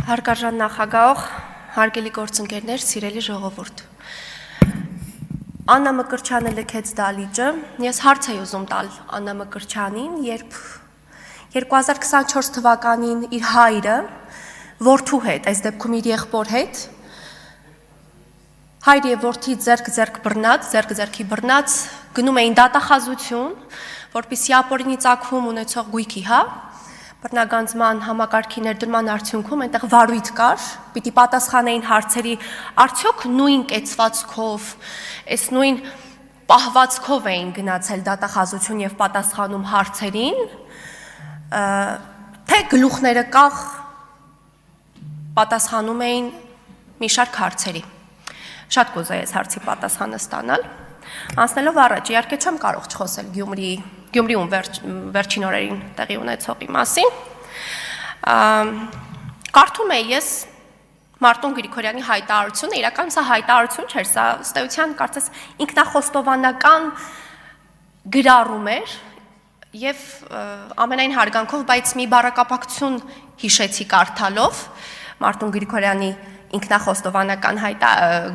Հարգարժան նախագահող, հարգելի գործընկերներ, սիրելի ժողովուրդ։ Աննա Մկրտչյանը լքեց դալիճը, ես հարց էի ուզում տալ Աննա Մկրտչյանին, երբ 2024 թվականին իր հայրը որդու հետ, այս դեպքում իր եղբոր հետ, հայր եւ որդի ձեռք ձեռքի բռնած գնում էին դատախազություն, որպեսզի ապօրինի ծագում ունեցող գույքի, բռնագանձման համակարգի ներդրման արդյունքում այնտեղ վարույթ կար, պիտի պատասխանեին հարցերի, արդյոք նույն կեցվածքով, այս նույն պահվածքով էին գնացել դատախազություն եւ պատասխանում հարցերին, թե գլուխները կախ պատասխանում էին մի շարք հարցերի։ Շատ կուզեի այս հարցի պատասխանը ստանալ։ Անցնելով առաջ, իհարկե չեմ կարող չխոսել Գյումրիում վերջին օրերին տեղի ունեցողի մասին։ Կարդում էի ես Մարտուն Գրիգորյանի հայտարարությունը, իրականում սա հայտարարություն չէր, սա ըստ էության կարծես ինքնախոստովանական գրառում էր եւ ամենայն հարգանքով, բայց մի բառակապակցություն հիշեցի կարդալով Մարտուն Գրիգորյանի ինքնախոստովանական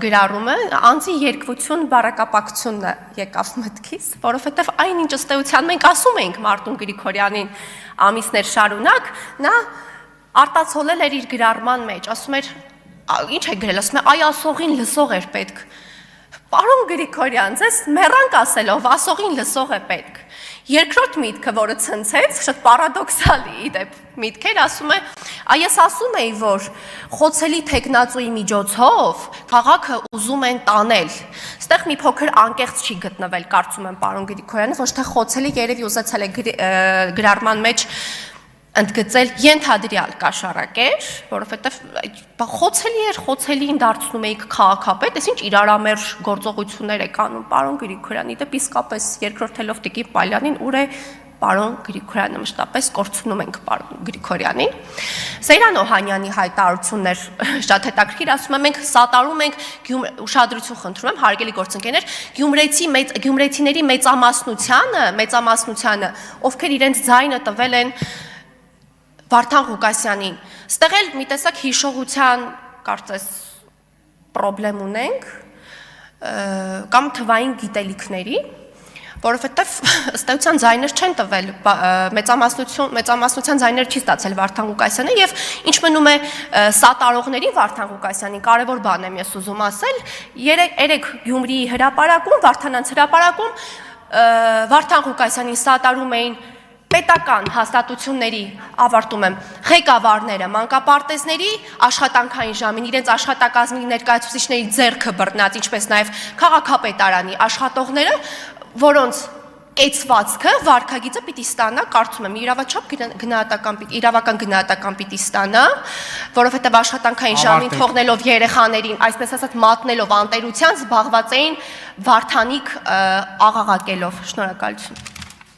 գրառումը, անձի երկվություն բառակապակցությունն եկավ մտքիս, որովհետև այնինչ ըստ էության մենք ասում էինք Մարտուն Գրիգորյանին ամիսներ շարունակ, նա արտացոլել էր իր գրառման մեջ, ասում էր, ինչ է գրել, ասում է, այ ասողին լսող էր պետք։ Պարոն Գրիգորյան, ձեզ մեռանք ասելով, ասողին լսող է պետք։ Երկրորդ միտքը, որը ցնցեց, շատ պարադոքսալի իդեպ միտք էր, ասում է, ես ասում էի, որ խոցելի թեկնածուի միջոցով քաղաքը ուզում են տանել։ Ստեղ մի փոքր անկեղծ չի գտնվել, կարծում եմ պարոն Գրիգորյանը, ոչ թե խոցելի երևի ուզեցել է գրառման մեջ ընդգծել ենթադրյալ կաշառակեր, որովհետև խոցելին դարձնում էիք քաղաքապետ, այս ինչ իրարամերժ գործողություններ եք անում, պարոն Գրիգորյան, իդեպ իսկապես երկրորդելով Տիկին Պալյանին, ուր է պարոն Գրիգորյանը, մշտապես կորցնում ենք պարոն Գրիգորյանին։ Սեյրան Օհանյանի հայտարարությունն էր շատ հետաքրքիր, ասում եմ, մենք սատարում ենք, ուշադրություն խնդրում եմ, հարգելի գործընկերներ, գյումրեցիների մեծամասնությանը, ովքեր իրենց ձայնը տվել են Վարդան Ղուկասյանին, ստեղ էլ մի տեսակ հիշողության կարծես պրոբլեմ ունենք, կամ թվային գիտելիքների, որովհետև ըստ էության ձայներ չեն տվել, մեծամասնության ձայներ չի ստացել Վարդան Ղուկասյանը եւ ինչ մնում է սատարողների Վարդան Ղուկասյանին, կարևոր բան եմ ես ուզում ասել, երեք Գյումրիի հրապարակում, Վարդանանց հրապարակում Վարդան Ղուկասյանին սատարում էին պետական հաստատությունների, ավարտում եմ, ղեկավարները, մանկապարտեզների աշխատանքային ժամին իրենց աշխատակազմի ներկայացուցիչների ձեռքը բռնած, ինչպես նաև քաղաքապետարանի աշխատողները, որոնց կեցվածքը, վարքագիծը պիտի ստանա, կարծում եմ, իրավական գնահատական պիտի ստանա, որովհետև աշխատանքային ժամին թողնելով երեխաներին, այսպես ասած մատնելով անտերության, զբաղված էին Վարդանիկ աղաղակելով։ Շնորհակալություն։